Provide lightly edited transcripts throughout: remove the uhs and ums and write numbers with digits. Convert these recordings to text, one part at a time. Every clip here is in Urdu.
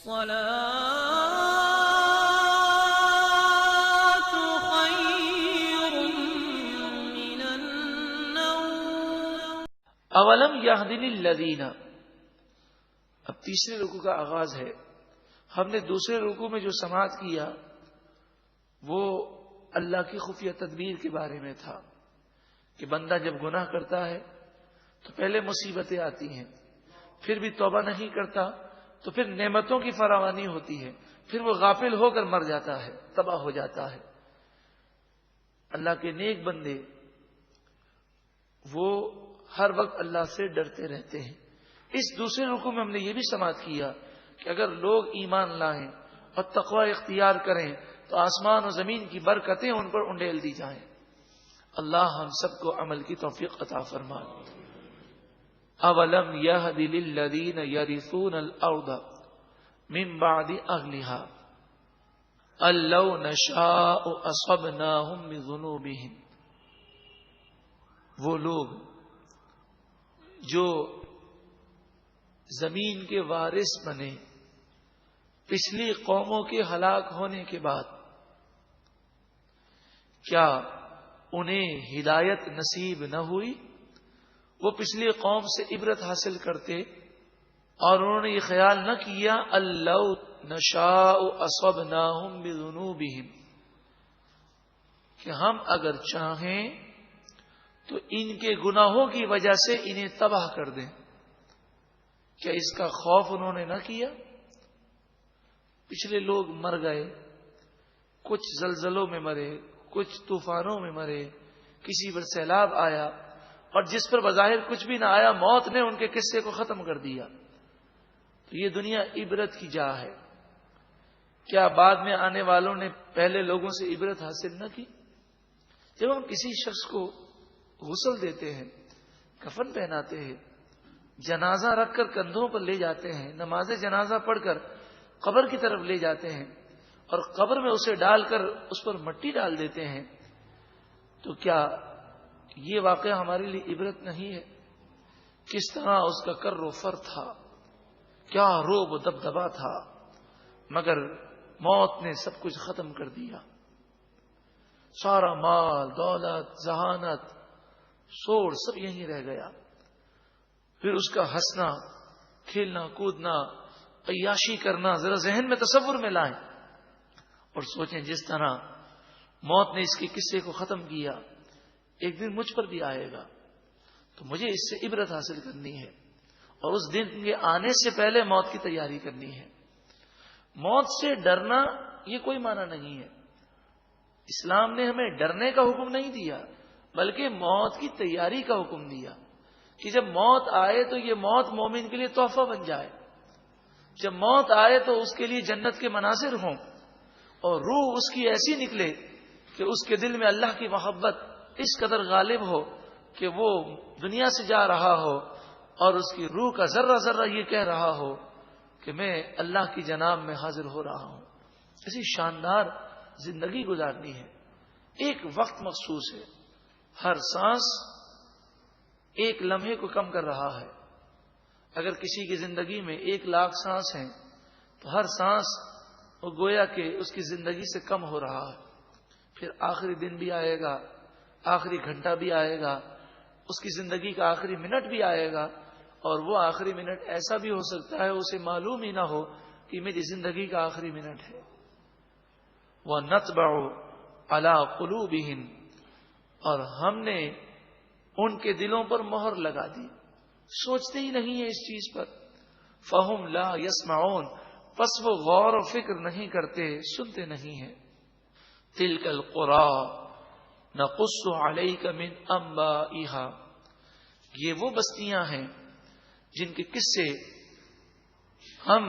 الصلاة خير من النوم اولم یہدی للذین، اب تیسرے رکوع کا آغاز ہے. ہم نے دوسرے رکوع میں جو سماعت کیا وہ اللہ کی خفیہ تدبیر کے بارے میں تھا کہ بندہ جب گناہ کرتا ہے تو پہلے مصیبتیں آتی ہیں، پھر بھی توبہ نہیں کرتا تو پھر نعمتوں کی فراوانی ہوتی ہے، پھر وہ غافل ہو کر مر جاتا ہے، تباہ ہو جاتا ہے. اللہ کے نیک بندے وہ ہر وقت اللہ سے ڈرتے رہتے ہیں. اس دوسرے رکوع میں ہم نے یہ بھی سماعت کیا کہ اگر لوگ ایمان لائیں اور تقوی اختیار کریں تو آسمان و زمین کی برکتیں ان پر انڈیل دی جائیں. اللہ ہم سب کو عمل کی توفیق عطا فرمائے. اولم یہدی للذین یرثون الارض من بعد اہلہا ان لو نشاء اصبناہم بذنوبہم، وہ لوگ جو زمین کے وارث بنے پچھلی قوموں کے ہلاک ہونے کے بعد، کیا انہیں ہدایت نصیب نہ ہوئی؟ وہ پچھلی قوم سے عبرت حاصل کرتے اور انہوں نے یہ خیال نہ کیا اللو نشاء اصبناہم بذنوبہم، کہ ہم اگر چاہیں تو ان کے گناہوں کی وجہ سے انہیں تباہ کر دیں. کیا اس کا خوف انہوں نے نہ کیا؟ پچھلے لوگ مر گئے، کچھ زلزلوں میں مرے، کچھ طوفانوں میں مرے، کسی پر سیلاب آیا اور جس پر بظاہر کچھ بھی نہ آیا، موت نے ان کے قصے کو ختم کر دیا. تو یہ دنیا عبرت کی جا ہے. کیا بعد میں آنے والوں نے پہلے لوگوں سے عبرت حاصل نہ کی؟ جب ہم کسی شخص کو غسل دیتے ہیں، کفن پہناتے ہیں، جنازہ رکھ کر کندھوں پر لے جاتے ہیں، نماز جنازہ پڑھ کر قبر کی طرف لے جاتے ہیں اور قبر میں اسے ڈال کر اس پر مٹی ڈال دیتے ہیں، تو کیا یہ واقعہ ہمارے لیے عبرت نہیں ہے؟ کس طرح اس کا کر و فر تھا، کیا روب و دبدبا تھا، مگر موت نے سب کچھ ختم کر دیا. سارا مال دولت ذہانت سوڑ سب یہیں رہ گیا. پھر اس کا ہنسنا کھیلنا کودنا عیاشی کرنا ذرا ذہن میں تصور میں لائیں اور سوچیں جس طرح موت نے اس کے قصے کو ختم کیا ایک دن مجھ پر بھی آئے گا. تو مجھے اس سے عبرت حاصل کرنی ہے اور اس دن کے آنے سے پہلے موت کی تیاری کرنی ہے. موت سے ڈرنا یہ کوئی معنی نہیں ہے. اسلام نے ہمیں ڈرنے کا حکم نہیں دیا بلکہ موت کی تیاری کا حکم دیا کہ جب موت آئے تو یہ موت مومن کے لیے تحفہ بن جائے. جب موت آئے تو اس کے لیے جنت کے مناظر ہوں اور روح اس کی ایسی نکلے کہ اس کے دل میں اللہ کی محبت اس قدر غالب ہو کہ وہ دنیا سے جا رہا ہو اور اس کی روح کا ذرہ ذرہ یہ کہہ رہا ہو کہ میں اللہ کی جناب میں حاضر ہو رہا ہوں. ایسی شاندار زندگی گزارنی ہے. ایک وقت مخصوص ہے، ہر سانس ایک لمحے کو کم کر رہا ہے. اگر کسی کی زندگی میں 1,00,000 سانس ہیں تو ہر سانس وہ گویا کہ اس کی زندگی سے کم ہو رہا ہے. پھر آخری دن بھی آئے گا، آخری گھنٹہ بھی آئے گا، اس کی زندگی کا آخری منٹ بھی آئے گا اور وہ آخری منٹ ایسا بھی ہو سکتا ہے اسے معلوم ہی نہ ہو کہ میری زندگی کا آخری منٹ ہے. وَنَطْبَعُ عَلَىٰ قُلُوبِهِمْ، اور ہم نے ان کے دلوں پر مہر لگا دی، سوچتے ہی نہیں ہیں اس چیز پر. فَهُمْ لَا يَسْمَعُونَ، پس وہ غور و فکر نہیں کرتے، سنتے نہیں ہیں. تِلْكَ الْقُرَىٰ نَقُصُّ عَلَيْكَ مِنْ أَنْبَائِهَا، یہ وہ بستیاں ہیں جن کے قصے ہم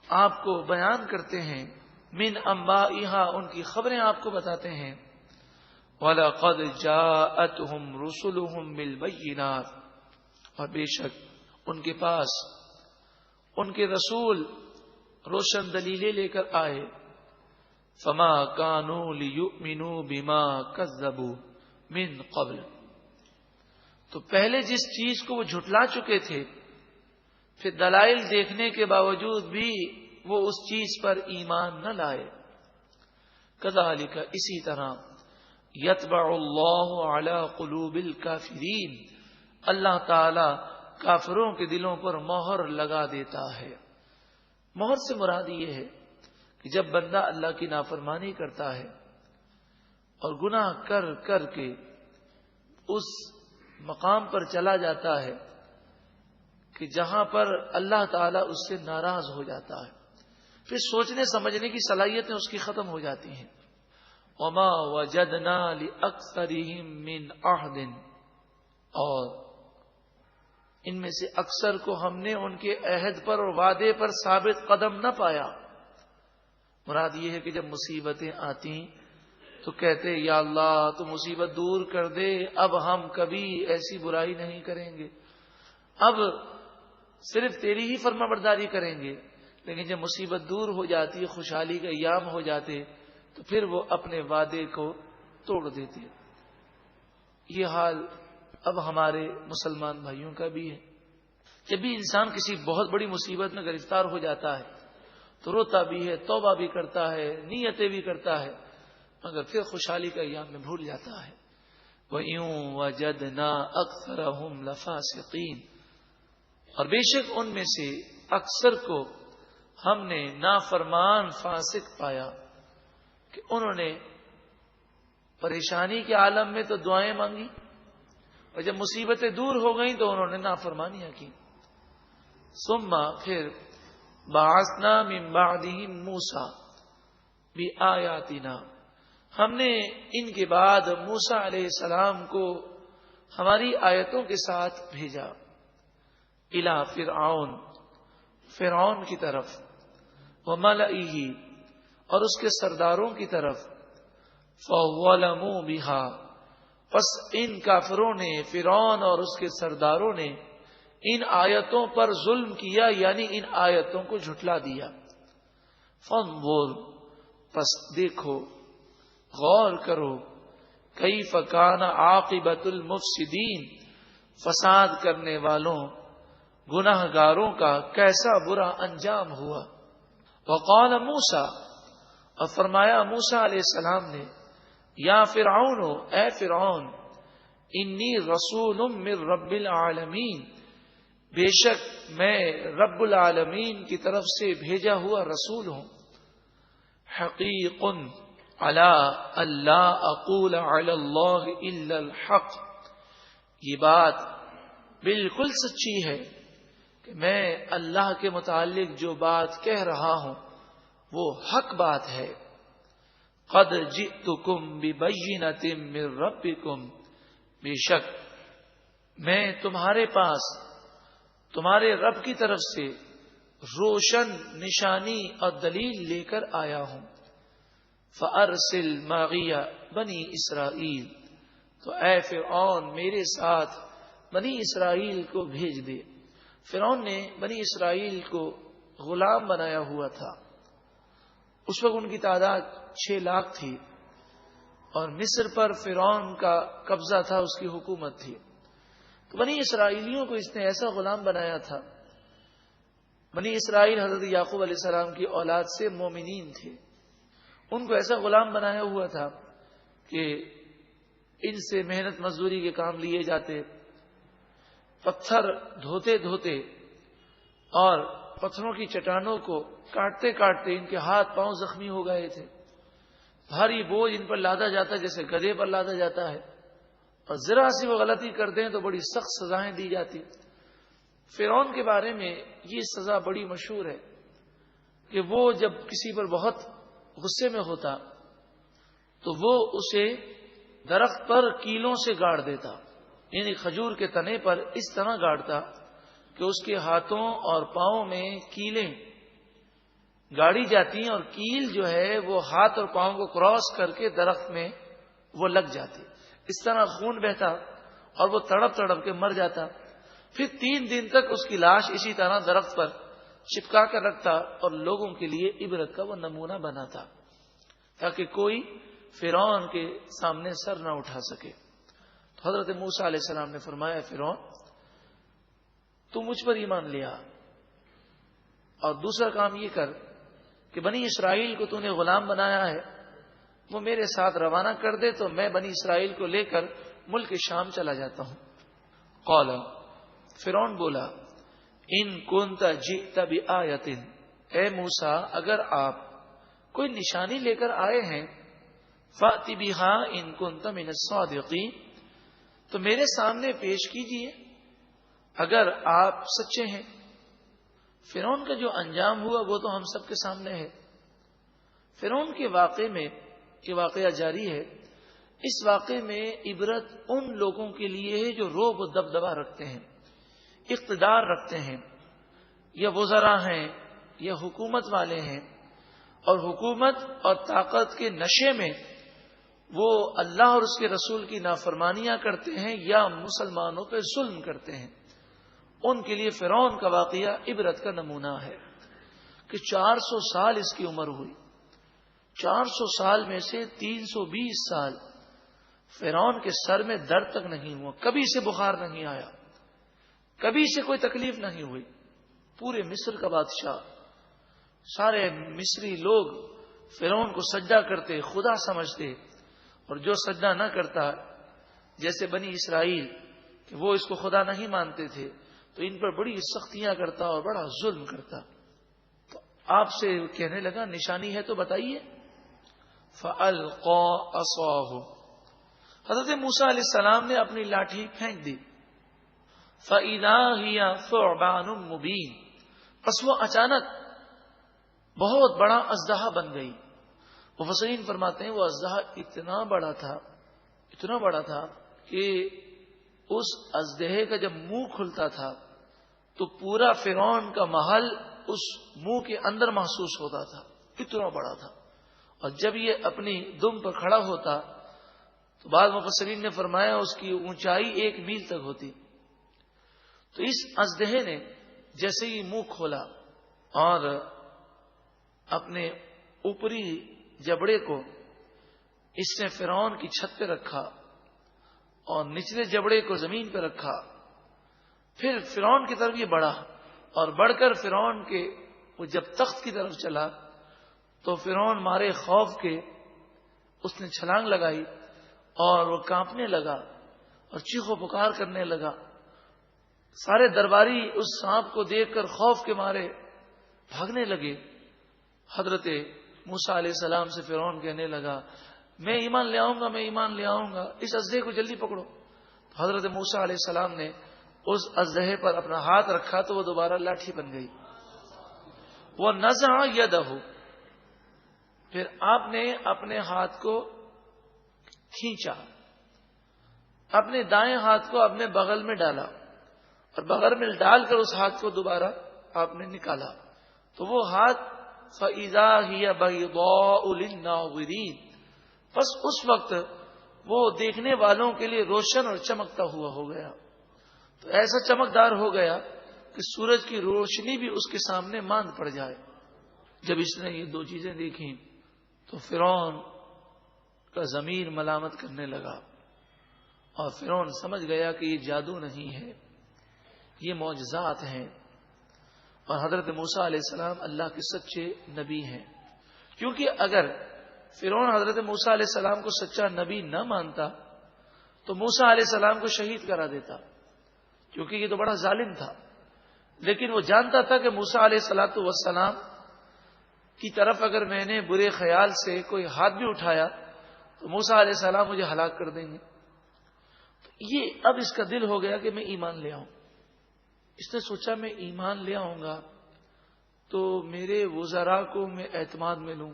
آپ کو بیان کرتے ہیں. من انبائها، ان کی خبریں آپ کو بتاتے ہیں. وَلَقَدْ جَاءَتْهُمْ رُسُلُهُمْ بِالْبَيِّنَاتِ، اور بے شک ان کے پاس ان کے رسول روشن دلیلیں لے کر آئے. فَمَا كَانُوا لِيُؤْمِنُوا بِمَا كَذَّبُوا مِنْ قَبْلِ، تو پہلے جس چیز کو وہ جھٹلا چکے تھے پھر دلائل دیکھنے کے باوجود بھی وہ اس چیز پر ایمان نہ لائے. کذالک اسی طرح یتبع اللہ علی قلوب الکافرین اللہ تعالی کافروں کے دلوں پر مہر لگا دیتا ہے. مہر سے مراد یہ ہے کہ جب بندہ اللہ کی نافرمانی کرتا ہے اور گناہ کر کر کے اس مقام پر چلا جاتا ہے کہ جہاں پر اللہ تعالیٰ اس سے ناراض ہو جاتا ہے، پھر سوچنے سمجھنے کی صلاحیتیں اس کی ختم ہو جاتی ہیں. وما وجدنا لأکثرهم من عہد، اور ان میں سے اکثر کو ہم نے ان کے عہد پر اور وعدے پر ثابت قدم نہ پایا. مراد یہ ہے کہ جب مصیبتیں آتی تو کہتے یا اللہ تو مصیبت دور کر دے، اب ہم کبھی ایسی برائی نہیں کریں گے، اب صرف تیری ہی فرما برداری کریں گے. لیکن جب مصیبت دور ہو جاتی، خوشحالی کے ایام ہو جاتے، تو پھر وہ اپنے وعدے کو توڑ دیتے. یہ حال اب ہمارے مسلمان بھائیوں کا بھی ہے. جب بھی انسان کسی بہت بڑی مصیبت میں گرفتار ہو جاتا ہے تو روتا بھی ہے، توبہ بھی کرتا ہے، نیتیں بھی کرتا ہے، مگر پھر خوشحالی کا ایام میں بھول جاتا ہے. وَإِن وَجَدْنَا أَكْثَرَهُمْ لَفَاسِقِينَ، اور بے شک ان میں سے اکثر کو ہم نے نافرمان فاسق پایا کہ انہوں نے پریشانی کے عالم میں تو دعائیں مانگی اور جب مصیبتیں دور ہو گئیں تو انہوں نے نافرمانیاں کی. ثم پھر بعثنا من بعدهم موسیٰ بآیاتنا، ہم نے ان کے بعد موسیٰ علیہ السلام کو ہماری آیتوں کے ساتھ بھیجا. الی فرعون، فرعون کی طرف، وملئہ، اور اس کے سرداروں کی طرف. فظلموا بها، پس ان کافروں نے، فرعون اور اس کے سرداروں نے ان آیتوں پر ظلم کیا، یعنی ان آیتوں کو جھٹلا دیا. فانظر، پس دیکھو، غور کرو، کیف کان عاقبۃ المفسدین، فساد کرنے والوں، گناہ گاروں کا کیسا برا انجام ہوا. وقال موسیٰ، اور فرمایا موسیٰ علیہ السلام نے، یا فرعون، اے فرعون، انی رسول من رب العالمین، بے شک میں رب العالمین کی طرف سے بھیجا ہوا رسول ہوں. حقیق علی الا اقول علی اللہ الا الحق، یہ بات بالکل سچی ہے کہ میں اللہ کے متعلق جو بات کہہ رہا ہوں وہ حق بات ہے. قد جئتکم ببینۃ من ربکم، بے شک میں تمہارے پاس تمہارے رب کی طرف سے روشن نشانی اور دلیل لے کر آیا ہوں. فارسل معی بنی اسرائیل، تو اے فرعون میرے ساتھ بنی اسرائیل کو بھیج دے. فرعون نے بنی اسرائیل کو غلام بنایا ہوا تھا. اس وقت ان کی تعداد 6 لاکھ تھی اور مصر پر فرعون کا قبضہ تھا، اس کی حکومت تھی. تو بنی اسرائیلیوں کو اس نے ایسا غلام بنایا تھا. بنی اسرائیل حضرت یعقوب علیہ السلام کی اولاد سے مومنین تھے. ان کو ایسا غلام بنایا ہوا تھا کہ ان سے محنت مزدوری کے کام لیے جاتے، پتھر دھوتے دھوتے اور پتھروں کی چٹانوں کو کاٹتے کاٹتے ان کے ہاتھ پاؤں زخمی ہو گئے تھے. بھاری بوجھ ان پر لادا جاتا جیسے گدھے پر لادا جاتا ہے، اور ذرا سی وہ غلطی کر دیں تو بڑی سخت سزائیں دی جاتی. فرعون کے بارے میں یہ سزا بڑی مشہور ہے کہ وہ جب کسی پر بہت غصے میں ہوتا تو وہ اسے درخت پر کیلوں سے گاڑ دیتا، یعنی کھجور کے تنے پر اس طرح گاڑتا کہ اس کے ہاتھوں اور پاؤں میں کیلیں گاڑی جاتی ہیں، اور کیل جو ہے وہ ہاتھ اور پاؤں کو کراس کر کے درخت میں وہ لگ جاتی. اس طرح خون بہتا اور وہ تڑپ تڑپ کے مر جاتا. پھر 3 دن تک اس کی لاش اسی طرح درخت پر چپکا کر رکھتا اور لوگوں کے لیے عبرت کا وہ نمونہ بناتا تاکہ کوئی فرعون کے سامنے سر نہ اٹھا سکے. تو حضرت موسیٰ علیہ السلام نے فرمایا، فرعون تو مجھ پر ایمان لیا اور دوسرا کام یہ کر کہ بنی اسرائیل کو تو نے غلام بنایا ہے، وہ میرے ساتھ روانہ کر دے تو میں بنی اسرائیل کو لے کر ملک شام چلا جاتا ہوں۔ قال، فرعون بولا، ان کنت جئت بآیۃ، اے موسیٰ اگر آپ کوئی نشانی لے کر آئے ہیں، فأت بہا ان کنت من الصادقین، تو میرے سامنے پیش کیجئے اگر آپ سچے ہیں۔ فرعون کا جو انجام ہوا وہ تو ہم سب کے سامنے ہے۔ فرعون کے واقعے میں، یہ واقعہ جاری ہے، اس واقعے میں عبرت ان لوگوں کے لیے ہے جو رعب و دبدبا رکھتے ہیں، اقتدار رکھتے ہیں، یا وزراء ہیں یا حکومت والے ہیں، اور حکومت اور طاقت کے نشے میں وہ اللہ اور اس کے رسول کی نافرمانیاں کرتے ہیں یا مسلمانوں پہ ظلم کرتے ہیں۔ ان کے لیے فرعون کا واقعہ عبرت کا نمونہ ہے کہ 400 سال اس کی عمر ہوئی، 400 سال میں سے 320 سال فرعون کے سر میں درد تک نہیں ہوا، کبھی سے بخار نہیں آیا، کبھی سے کوئی تکلیف نہیں ہوئی۔ پورے مصر کا بادشاہ، سارے مصری لوگ فرعون کو سجدہ کرتے، خدا سمجھتے، اور جو سجدہ نہ کرتا، جیسے بنی اسرائیل کہ وہ اس کو خدا نہیں مانتے تھے، تو ان پر بڑی سختیاں کرتا اور بڑا ظلم کرتا۔ تو آپ سے کہنے لگا نشانی ہے تو بتائیے۔ فَأَلْقَى عَصَاهُ، حضرت موسیٰ علیہ السلام نے اپنی لاٹھی پھینک دی۔ فَإِذَا هِيَ ثُعْبَانٌ مُبِينٌ، پس وہ اچانک بہت بڑا اژدہا بن گئی۔ مفسرین فرماتے ہیں وہ اژدہا اتنا بڑا تھا کہ اس اژدہے کا جب منہ کھلتا تھا تو پورا فرعون کا محل اس منہ کے اندر محسوس ہوتا تھا، اتنا بڑا تھا۔ اور جب یہ اپنی دم پر کھڑا ہوتا تو بعض مفسرین نے فرمایا اس کی اونچائی 1 میل تک ہوتی۔ تو اس اژدہے نے جیسے ہی منہ کھولا اور اپنے اوپری جبڑے کو اس نے فرعون کی چھت پہ رکھا اور نچلے جبڑے کو زمین پہ رکھا، پھر فرعون کی طرف یہ بڑھا اور بڑھ کر فرعون کے وہ جب تخت کی طرف چلا تو فرعون مارے خوف کے اس نے چھلانگ لگائی اور وہ کانپنے لگا اور چیخ و پکار کرنے لگا۔ سارے درباری اس سانپ کو دیکھ کر خوف کے مارے بھاگنے لگے۔ حضرت موسیٰ علیہ السلام سے فرعون کہنے لگا میں ایمان لے آؤں گا، میں ایمان لے آؤں گا، اس اژدہے کو جلدی پکڑو۔ تو حضرت موسیٰ علیہ السلام نے اس اژدہے پر اپنا ہاتھ رکھا تو وہ دوبارہ لاٹھی بن گئی۔ وہ نزع یدہ، پھر آپ نے اپنے ہاتھ کو کھینچا، اپنے دائیں ہاتھ کو اپنے بغل میں ڈالا اور بغل میں ڈال کر اس ہاتھ کو دوبارہ آپ نے نکالا تو وہ ہاتھ فَإِذَا هِيَ بَيْضَاءُ لِلنَّاظِرِينَ، بس اس وقت وہ دیکھنے والوں کے لیے روشن اور چمکتا ہوا ہو گیا۔ تو ایسا چمکدار ہو گیا کہ سورج کی روشنی بھی اس کے سامنے ماند پڑ جائے۔ جب اس نے یہ 2 چیزیں دیکھیں تو فرعون کا ضمیر ملامت کرنے لگا اور فرعون سمجھ گیا کہ یہ جادو نہیں ہے، یہ معجزات ہیں، اور حضرت موسیٰ علیہ السلام اللہ کے سچے نبی ہیں۔ کیونکہ اگر فرعون حضرت موسیٰ علیہ السلام کو سچا نبی نہ مانتا تو موسیٰ علیہ السلام کو شہید کرا دیتا، کیونکہ یہ تو بڑا ظالم تھا۔ لیکن وہ جانتا تھا کہ موسیٰ علیہ الصلوۃ والسلام کی طرف اگر میں نے برے خیال سے کوئی ہاتھ بھی اٹھایا تو موسیٰ علیہ السلام مجھے ہلاک کر دیں گے۔ تو یہ اب اس کا دل ہو گیا کہ میں ایمان لے آؤں۔ اس نے سوچا میں ایمان لے آؤں گا تو میرے وزراء کو میں اعتماد میں لوں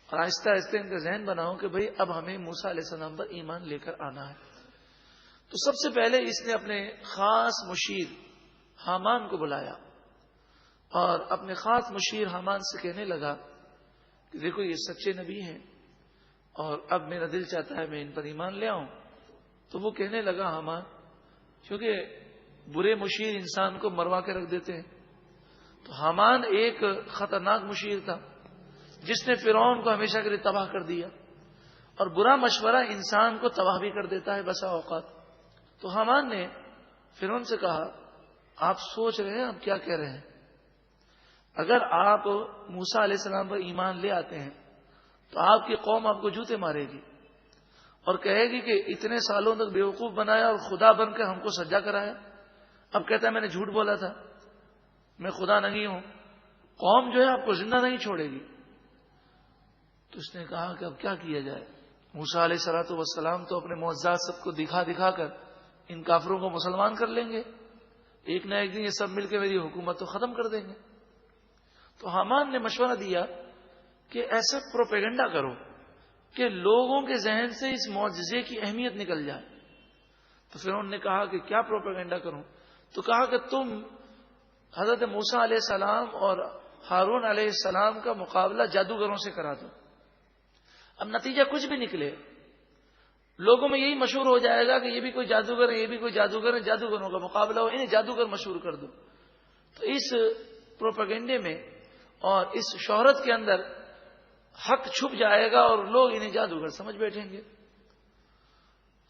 اور آہستہ آہستہ ان کا ذہن بناؤں کہ بھئی اب ہمیں موسیٰ علیہ السلام پر ایمان لے کر آنا ہے۔ تو سب سے پہلے اس نے اپنے خاص مشیر حامان کو بلایا اور اپنے خاص مشیر حامان سے کہنے لگا کہ دیکھو یہ سچے نبی ہیں اور اب میرا دل چاہتا ہے میں ان پر ایمان لے آؤں۔ تو وہ کہنے لگا حامان، کیونکہ برے مشیر انسان کو مروا کے رکھ دیتے ہیں، تو حامان ایک خطرناک مشیر تھا جس نے فرعون کو ہمیشہ کے لیے تباہ کر دیا، اور برا مشورہ انسان کو تباہ بھی کر دیتا ہے بسا اوقات۔ تو حامان نے فرعون سے کہا آپ سوچ رہے ہیں آپ کیا کہہ رہے ہیں؟ اگر آپ موسیٰ علیہ السلام پر ایمان لے آتے ہیں تو آپ کی قوم آپ کو جوتے مارے گی اور کہے گی کہ اتنے سالوں تک بیوقوف بنایا اور خدا بن کے ہم کو سجا کرایا، اب کہتا ہے میں نے جھوٹ بولا تھا، میں خدا نہیں ہوں۔ قوم جو ہے آپ کو زندہ نہیں چھوڑے گی۔ تو اس نے کہا کہ اب کیا کیا جائے؟ موسیٰ علیہ الصلوۃ والسلام تو اپنے معجزات سب کو دکھا دکھا کر ان کافروں کو مسلمان کر لیں گے، ایک نہ ایک دن یہ سب مل کے میری حکومت تو ختم کر دیں گے۔ تو حامان نے مشورہ دیا کہ ایسا پروپیگنڈا کرو کہ لوگوں کے ذہن سے اس معجزے کی اہمیت نکل جائے۔ تو پھر انہوں نے کہا کہ کیا پروپیگنڈا کروں؟ تو کہا کہ تم حضرت موسیٰ علیہ السلام اور ہارون علیہ السلام کا مقابلہ جادوگروں سے کرا دو۔ اب نتیجہ کچھ بھی نکلے، لوگوں میں یہی مشہور ہو جائے گا کہ یہ بھی کوئی جادوگر ہے، یہ بھی کوئی جادوگر ہے، جادوگروں کا مقابلہ ہو، انہیں جادوگر مشہور کر دو۔ تو اس پروپیگنڈے میں اور اس شہرت کے اندر حق چھپ جائے گا اور لوگ انہیں جادوگر سمجھ بیٹھیں گے۔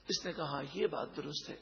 اس نے کہا یہ بات درست ہے۔